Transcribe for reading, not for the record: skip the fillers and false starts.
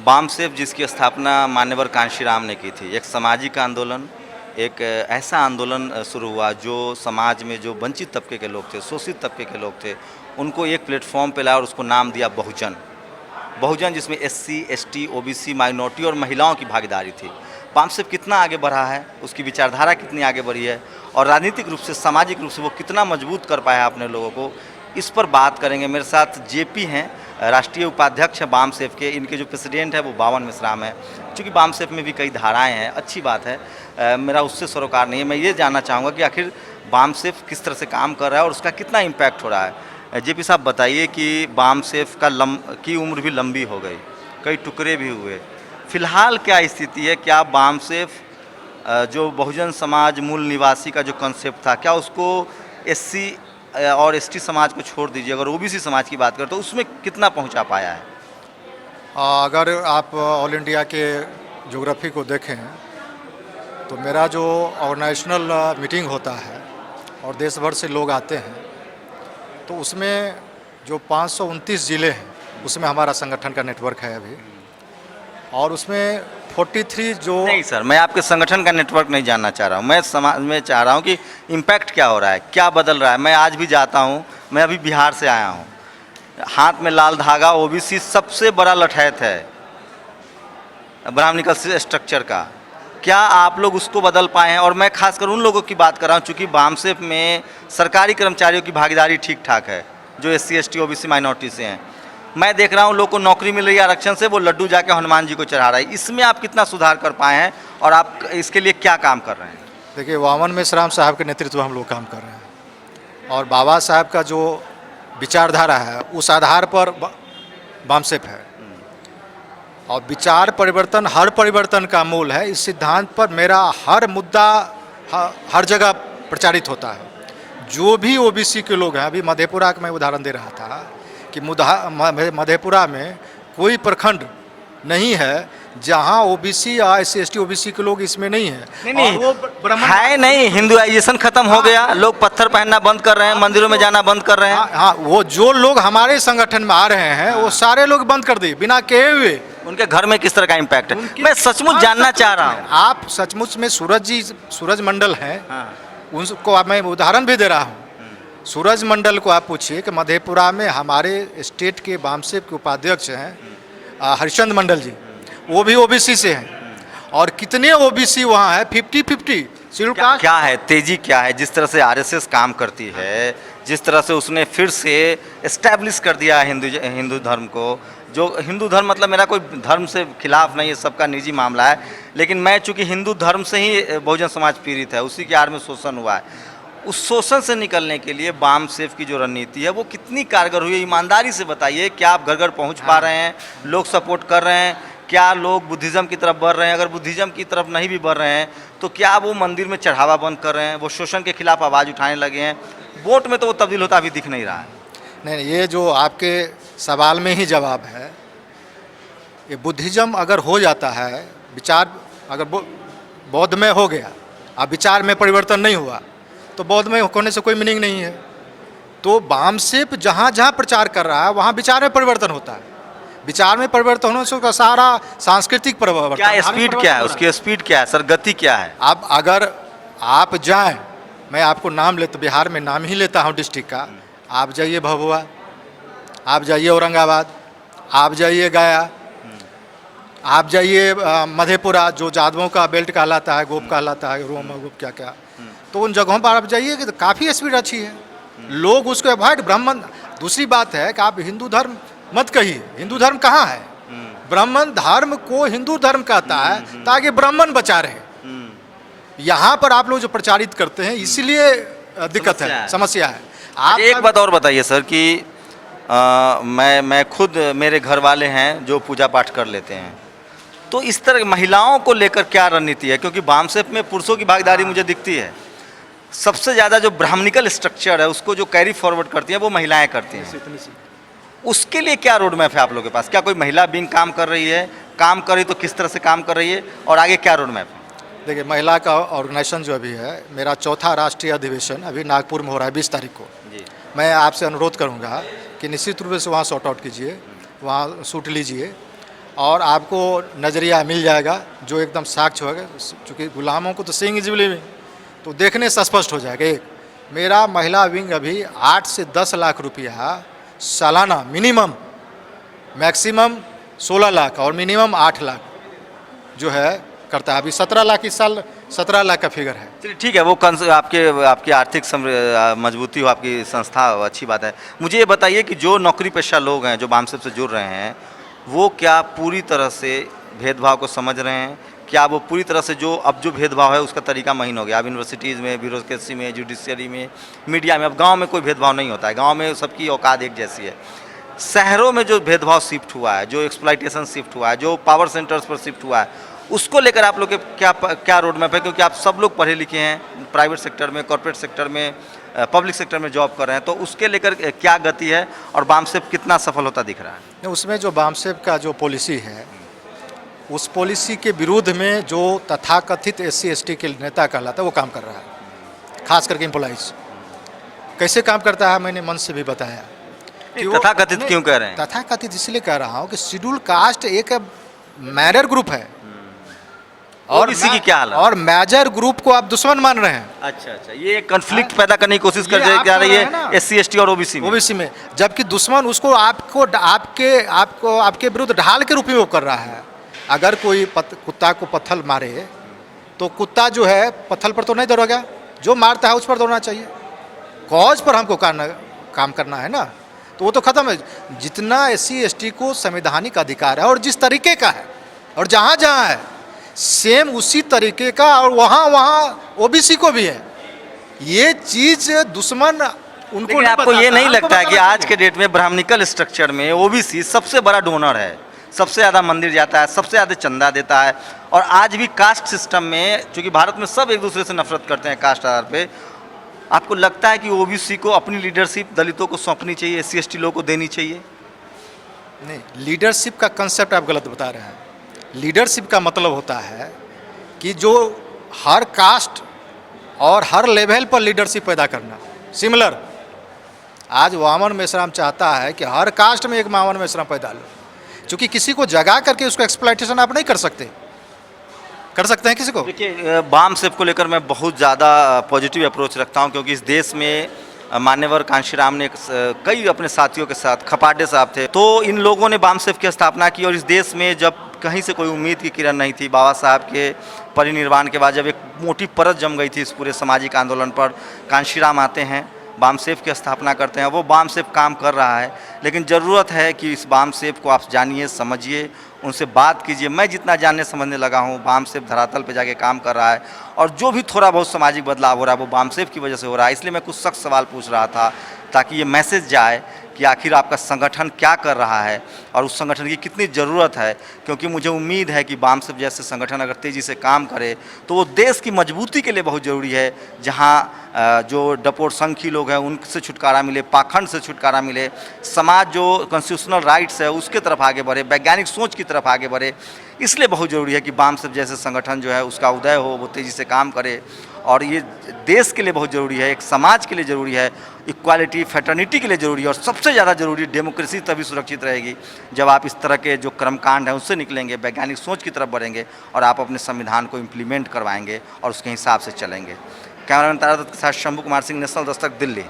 बामसेफ जिसकी स्थापना मान्यवर कांशीराम ने की थी, एक सामाजिक आंदोलन, एक ऐसा आंदोलन शुरू हुआ जो समाज में जो वंचित तबके के लोग थे, शोषित तबके के लोग थे, उनको एक प्लेटफॉर्म पे लाया और उसको नाम दिया बहुजन। बहुजन जिसमें एससी, एसटी, ओबीसी, माइनॉरिटी और महिलाओं की भागीदारी थी। बामसेफ कितना आगे बढ़ा है, उसकी विचारधारा कितनी आगे बढ़ी है और राजनीतिक रूप से, सामाजिक रूप से वो कितना मजबूत कर पाया अपने लोगों को, इस पर बात करेंगे। मेरे साथ जेपी हैं, राष्ट्रीय उपाध्यक्ष हैं बामसेफ के। इनके जो प्रेसिडेंट है वो बावन मिश्राम है। चूँकि बामसेफ में भी कई धाराएं हैं, अच्छी बात है, मेरा उससे सरोकार नहीं है। मैं ये जानना चाहूँगा कि आखिर बामसेफ किस तरह से काम कर रहा है और उसका कितना इम्पैक्ट हो रहा है। जेपी साहब बताइए कि बामसेफ की उम्र भी लंबी हो गई, कई टुकड़े भी हुए, फिलहाल क्या स्थिति है? क्या बामसेफ जो बहुजन समाज मूल निवासी का जो कॉन्सेप्ट था, क्या उसको एससी और एसटी समाज को छोड़ दीजिए, अगर ओबीसी समाज की बात करें तो उसमें कितना पहुंचा पाया है? अगर आप ऑल इंडिया के ज्योग्राफी को देखें तो मेरा जो ऑर्गेनाइजेशनल मीटिंग होता है और देश भर से लोग आते हैं, तो उसमें जो 529 ज़िले हैं उसमें हमारा संगठन का नेटवर्क है अभी, और उसमें 43 जो नहीं सर, मैं आपके संगठन का नेटवर्क नहीं जानना चाह रहा हूँ, मैं समाज में चाह रहा हूँ कि इम्पैक्ट क्या हो रहा है, क्या बदल रहा है। मैं आज भी जाता हूँ, मैं अभी बिहार से आया हूँ, हाथ में लाल धागा, ओबीसी सबसे बड़ा लठैत है ब्राह्मणिकल स्ट्रक्चर का। क्या आप लोग उसको बदल पाए हैं? और मैं खासकर उन लोगों की बात कर रहा हूँ, चूँकि बामसेफ में सरकारी कर्मचारियों की भागीदारी ठीक ठाक है, जो एससी, एसटी, ओबीसी, माइनॉरिटी से हैं। मैं देख रहा हूँ लोग को नौकरी मिल रही है आरक्षण से, वो लड्डू जाके हनुमान जी को चढ़ा रहा है। इसमें आप कितना सुधार कर पाए हैं और आप इसके लिए क्या काम कर रहे हैं? देखिए, वामन मेश्राम साहब के नेतृत्व में हम लोग काम कर रहे हैं और बाबा साहब का जो विचारधारा है उस आधार पर बामसेफ है। और विचार परिवर्तन हर परिवर्तन का मूल है। इस सिद्धांत पर मेरा हर मुद्दा हर जगह प्रचारित होता है। जो भी ओबीसी के लोग हैं, अभी मधेपुरा का मैं उदाहरण दे रहा था कि मधेपुरा में कोई प्रखंड नहीं है जहां ओबीसी या एससी, एसटी, ओबीसी के लोग इसमें नहीं है। नहीं है, नहीं, हिंदुआइजेशन खत्म हो गया, लोग पत्थर पहनना बंद कर रहे हैं, मंदिरों में जाना बंद कर रहे हैं। हाँ, वो जो लोग हमारे संगठन में आ रहे हैं वो सारे लोग बंद कर दिए बिना कहे हुए। उनके घर में किस तरह का इम्पैक्ट है, मैं सचमुच जानना चाह रहा हूँ। आप सचमुच में सूरज मंडल हैं, उनको मैं उदाहरण भी दे रहा हूँ। सूरज मंडल को आप पूछिए कि मधेपुरा में हमारे स्टेट के बामसेफ के उपाध्यक्ष हैं हरिचंद मंडल जी, वो भी ओबीसी से हैं, और कितने ओबीसी वहाँ है 50-50। क्या है तेजी, क्या है जिस तरह से आरएसएस काम करती है, जिस तरह से उसने फिर से एस्टैब्लिश कर दिया हिंदू धर्म को। जो हिंदू धर्म मतलब मेरा कोई धर्म से खिलाफ नहीं है, सबका निजी मामला है, लेकिन मैं चूँकि हिंदू धर्म से ही बहुजन समाज पीड़ित है, उसी के आड़ में शोषण हुआ है। उस शोषण से निकलने के लिए बामसेफ की जो रणनीति है वो कितनी कारगर हुई है? ईमानदारी से बताइए, क्या आप घर घर पहुँच पा रहे हैं, लोग सपोर्ट कर रहे हैं? क्या लोग बुद्धिज़्म की तरफ बढ़ रहे हैं? अगर बुद्धिज़्म की तरफ नहीं भी बढ़ रहे हैं तो क्या वो मंदिर में चढ़ावा बंद कर रहे हैं, वो शोषण के खिलाफ आवाज़ उठाने लगे हैं? वोट में तो वो तब्दील होता अभी दिख नहीं रहा है। नहीं, ये जो आपके सवाल में ही जवाब है। ये बुद्धिज़्म अगर हो जाता है, विचार अगर बौद्ध में हो गया, अब विचार में परिवर्तन नहीं हुआ तो बौद्ध में होने से कोई मीनिंग नहीं है। तो बामसेफ जहाँ जहाँ प्रचार कर रहा है वहाँ विचार में परिवर्तन होता है। विचार में परिवर्तन होने से उसका सारा सांस्कृतिक परिवर्तन। क्या स्पीड क्या है उसकी? स्पीड क्या है सर, गति क्या है? अब अगर आप जाएं, मैं आपको नाम लेता, बिहार में नाम ही लेता हूं डिस्ट्रिक्ट का, आप जाइए भभुआ, आप जाइए औरंगाबाद, आप जाइए गया, आप जाइए मधेपुरा जो जादवों का बेल्ट कहलाता है, गोप कहलाता है, रोम गोप क्या क्या, तो उन जगहों पर आप जाइए कि तो काफ़ी स्पीड अच्छी है, लोग उसको अवॉइड। ब्राह्मण, दूसरी बात है कि आप हिंदू धर्म मत कहिए, हिंदू धर्म कहाँ है? ब्राह्मण धर्म को हिंदू धर्म कहता है ताकि ब्राह्मण बचा रहे। यहाँ पर आप लोग जो प्रचारित करते हैं इसीलिए दिक्कत है, समस्या है। आप एक बात और बताइए सर कि मैं खुद, मेरे घर वाले हैं जो पूजा पाठ कर लेते हैं, तो इस तरह महिलाओं को लेकर क्या रणनीति है? क्योंकि बामसेफ में पुरुषों की भागीदारी मुझे दिखती है, सबसे ज़्यादा जो ब्राह्मणिकल स्ट्रक्चर है उसको जो कैरी फॉरवर्ड करती हैं वो महिलाएं करती हैं। उसके लिए क्या रोड मैप है आप लोगों के पास? क्या कोई महिला विंग काम कर रही है? काम कर रही तो किस तरह से काम कर रही है और आगे क्या रोड मैप है? देखिए, महिला का ऑर्गेनाइजेशन जो अभी है, मेरा चौथा राष्ट्रीय अधिवेशन अभी नागपुर में हो रहा है 20 तारीख को जी। मैं आपसे अनुरोध करूंगा कि निश्चित रूप से वहाँ सॉर्ट आउट कीजिए, वहाँ शूट लीजिए और आपको नज़रिया मिल जाएगा जो एकदम साक्ष होगा, चूँकि गुलामों को तो सीइंग इज बिलीविंग, तो देखने से स्पष्ट हो जाएगा। एक मेरा महिला विंग अभी 8 से 10 लाख रुपया सालाना मिनिमम, मैक्सिमम 16 लाख और मिनिमम 8 लाख जो है करता है। अभी 17 लाख, इस साल 17 लाख का फिगर है। चलिए ठीक है, वो आपकी आर्थिक मजबूती हो, आपकी संस्था हो, अच्छी बात है। मुझे ये बताइए कि जो नौकरी पेशा लोग हैं जो बामसेफ से जुड़ रहे हैं, वो क्या पूरी तरह से भेदभाव को समझ रहे हैं? क्या वो पूरी तरह से जो भेदभाव है उसका तरीका महीन हो गया? अब यूनिवर्सिटीज़ में, ब्यूरोक्रेसी में, जुडिशियरी में, मीडिया में, अब गांव में कोई भेदभाव नहीं होता है, गांव में सबकी औकात एक जैसी है। शहरों में जो भेदभाव शिफ्ट हुआ है, जो एक्सप्लॉइटेशन शिफ्ट हुआ है, जो पावर सेंटर्स पर शिफ्ट हुआ है, उसको लेकर आप लोग के क्या रोड मैप है? क्योंकि आप सब लोग पढ़े लिखे हैं, प्राइवेट सेक्टर में, कॉर्पोरेट सेक्टर में, पब्लिक सेक्टर में जॉब कर रहे हैं, तो उसके लेकर क्या गति है और बामसेफ कितना सफल होता दिख रहा है? उसमें जो बामसेफ का जो पॉलिसी है, उस पॉलिसी के विरुद्ध में जो तथाकथित SC ST के नेता कहलाता है वो काम कर रहा है, खास करके एम्प्लॉइज। कैसे काम करता है मैंने मन से भी बताया। तथाकथित क्यों कह रहे हैं? तथाकथित इसलिए कह रहा हूँ कि शेड्यूल कास्ट एक मैजर ग्रुप है और इसी की क्या हालत? और मेजर ग्रुप को आप दुश्मन मान रहे हैं। अच्छा, ये कन्फ्लिक्ट पैदा करने की कोशिश कर जा रही है SC ST और OBC में, जबकि दुश्मन उसको आपके विरुद्ध ढाल के रूप में वो कर रहा है। अगर कोई कुत्ता को पत्थर मारे तो कुत्ता जो है पत्थर पर तो नहीं दौड़ेगा, जो मारता है उस पर दौड़ना चाहिए। कॉज पर हमको काम करना है ना, तो वो तो खत्म है। जितना SC ST को संवैधानिक अधिकार है और जिस तरीके का है और जहाँ जहाँ है सेम उसी तरीके का, और वहाँ OBC को भी है। ये चीज़ दुश्मन उनको नहीं, आपको ये नहीं लगता है कि आज के डेट में ब्राह्मणिकल स्ट्रक्चर में OBC सबसे बड़ा डोनर है, सबसे ज़्यादा मंदिर जाता है, सबसे ज़्यादा चंदा देता है? और आज भी कास्ट सिस्टम में, चूँकि भारत में सब एक दूसरे से नफरत करते हैं कास्ट आधार पे, आपको लगता है कि OBC को अपनी लीडरशिप दलितों को सौंपनी चाहिए, SC ST लोगों को देनी चाहिए? नहीं, लीडरशिप का कंसेप्ट आप गलत बता रहे हैं। लीडरशिप का मतलब होता है कि जो हर कास्ट और हर लेवल पर लीडरशिप पैदा करना। सिमिलर आज वामन मेश्राम चाहता है कि हर कास्ट में एक वामन मेश्राम पैदा लो, क्योंकि किसी को जगा करके उसको एक्सप्लॉइटेशन आप नहीं कर सकते हैं किसी को। देखिए, बामसेफ को लेकर मैं बहुत ज़्यादा पॉजिटिव अप्रोच रखता हूं, क्योंकि इस देश में मान्यवर कांशीराम ने कई अपने साथियों के साथ, खपाटे साहब थे, तो इन लोगों ने बामसेफ की स्थापना की। और इस देश में जब कहीं से कोई उम्मीद की किरण नहीं थी, बाबा साहब के परिनिर्वाण के बाद जब एक मोटी परत जम गई थी इस पूरे सामाजिक आंदोलन पर, कांशीराम आते हैं, बामसेफ की स्थापना करते हैं। वो बामसेफ काम कर रहा है, लेकिन ज़रूरत है कि इस बामसेफ को आप जानिए, समझिए, उनसे बात कीजिए। मैं जितना जानने समझने लगा हूँ, बामसेफ धरातल पे जाके काम कर रहा है, और जो भी थोड़ा बहुत सामाजिक बदलाव हो रहा है वो बामसेफ की वजह से हो रहा है। इसलिए मैं कुछ सख्त सवाल पूछ रहा था, ताकि ये मैसेज जाए कि आखिर आपका संगठन क्या कर रहा है और उस संगठन की कितनी ज़रूरत है। क्योंकि मुझे उम्मीद है कि बामसेफ जैसे संगठन अगर तेज़ी से काम करे तो वो देश की मजबूती के लिए बहुत ज़रूरी है, जहाँ जो डपोर संघी लोग हैं उनसे छुटकारा मिले, पाखंड से छुटकारा मिले, समाज जो कॉन्स्टिट्यूशनल राइट्स है उसके तरफ आगे बढ़े, वैज्ञानिक सोच की तरफ आगे बढ़े। इसलिए बहुत ज़रूरी है कि बामसेफ जैसे संगठन जो है उसका उदय हो, वो तेज़ी से काम करे। और ये देश के लिए बहुत ज़रूरी है, एक समाज के लिए ज़रूरी है, इक्वालिटी, फ्रेटर्निटी के लिए ज़रूरी है, और सबसे ज़्यादा ज़रूरी डेमोक्रेसी तभी सुरक्षित रहेगी जब आप इस तरह के जो कर्मकांड हैं उससे निकलेंगे, वैज्ञानिक सोच की तरफ बढ़ेंगे और आप अपने संविधान को इम्प्लीमेंट करवाएंगे और उसके हिसाब से चलेंगे। कैमरामैन तारा दत्त के साथ शंभू कुमार सिंह, नेशनल दस्तक, दिल्ली।